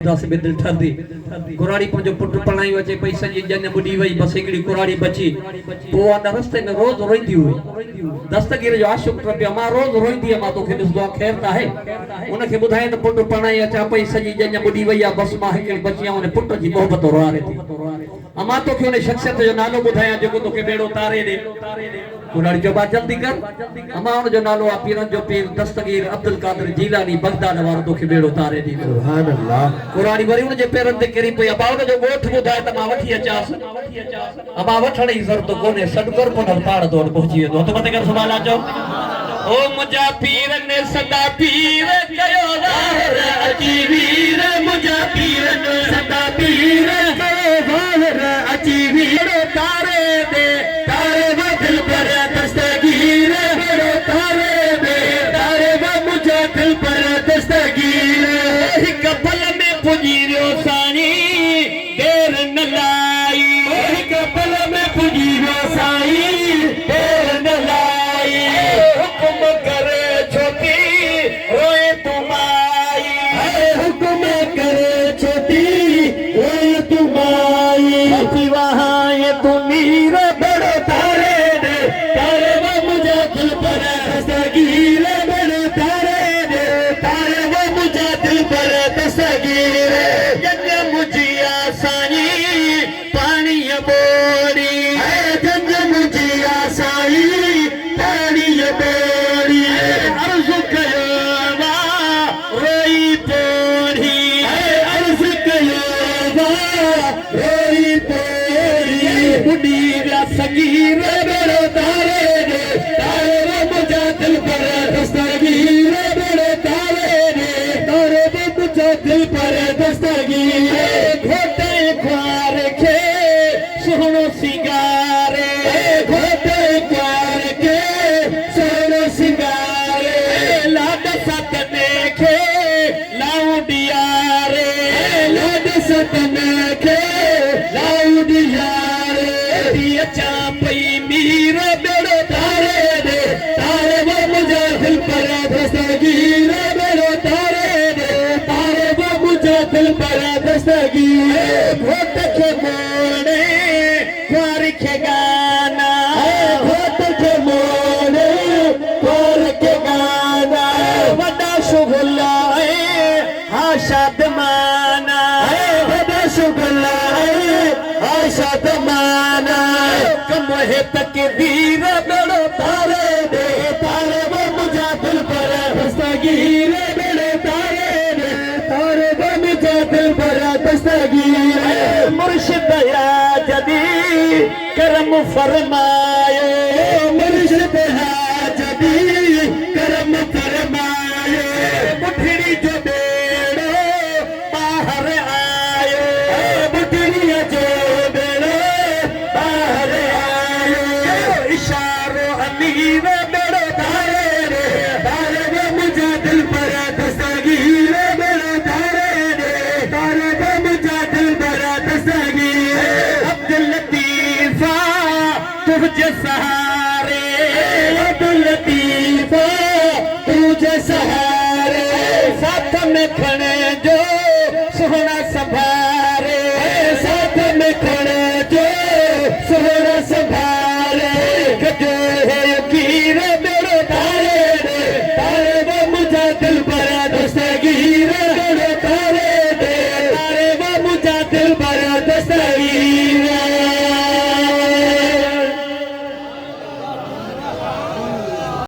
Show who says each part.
Speaker 1: दस में दिल ठरदी कुराड़ी पर जो पुट पढ़ाई वचे पैसा जी जन बुडी वई बस एकड़ी कुराड़ी बची वो आना रस्ते में रोज रोईंदी हुई दस्तगीर जो आशिक रबी अमा रोज रोईंदी अमा तो के दुआ खैर ता है उनके बुधाए तो पुट पढ़ाई अचा पैसा जी जन बुडी वई बस मा एकड़ी बचिया उन पुट जी मोहब्बत रोआरे थी अमा तो के उन शख्सियत जो नालो बुधाया जो तो के बेड़ो तारे दे कुराड़ी जो बात जल्दी कर अमा उन जो नालो आ पीरन जो पीर दस्तगीर अब्दुल कादिर जीलानी बगदाद वारो तो के बेड़ो तारे दी सुभान अल्लाह कुराड़ी वरी उन जे पेरन ते करी पई अबाव जो गोठ बुधाए त मा वठी अचास अबा वठण ई जरूरत कोने सदकर पन पाड़ तोड़ पहुंची वेंदो तो मते कर सुभान अल्लाह ओ मुजा पीर ने सदा पीर कयो ज़ाहिर अची वीर मुजा पीर ने सदा पीर कयो ज़ाहिर अची वीर तारे दे तारे वो दिल पर दस्तगीर तारे दे तारे वो मुझे दिल पर दस्तगीर एक पल में पुजीरो सानी देर न लाई एक पल में पुजीरो साई देर न लाई हुक्म करे छोटी रोए तुमाई हुक्म करे छोटी रोए तुमाई वहाँ ये तुमीर बड़ो तारे दे तारे वो मुझे दिल पर दस्तगीर बड़ो तारे दे तारे वो मुझे दिल पर दस्तगीर जग मुझिया साई पानी बोरी जग मुझिया साई पानी बोरी अर्ज कयो वा रोई पोरी अर्ज कयो वा रोई पोरी बुढ़ी व्या सगीर बड़ो तारे दे तारे वो मुझे दिल पर दस्तगीर बड़ो तारे दे तारे वो मुझे दिल पर दस्तगीर घोटे ख्वार खे सोहनो सिंगारे घोटे ख्वार के सोहनो सिंगारे लाड सतने खे लाउडियारे लाड सतने खे लाउडियारे दिया चापई मीर बेड़ो तारे दे तारे वो मुझे दिल पर दस्तगीर बेड़ो तारे दे तारे वो मुझे दिल पर दस्तगीर घोट के मोड़े ख्वार के गाना घोट के मोड़े ख्वार के गाना वड़ा शुगला आशाद माना वड़ा शुगला आशाद माना कम है तकदीर बेड़ो तारे दे तारे वो मुझे दिल पर दस्तगीर बेड़ो तारे दे तारे वो मुझे दिल पर दस्तगीर मुर्शिद या जदी करम फरमाए मुर्शिद या जदी करम फरमाए बुढ़ड़ी जो बेड़ो बाहर आयो बुढ़ड़ी जो बेड़ो बाहर आयो इशारो अमीर बेड़ो तारे दे तारे वो मुझे दिल पर दस्तगीर बेड़ो तारे दे तारे वो मुझे दिल पर दस्तगीर अब्दुल लतीफा तुझे सहारे अब्दुल लतीफा तुझे सहारे साथ में खड़े जो सोहना संभारे साथ में खड़े जो सोहना संभारे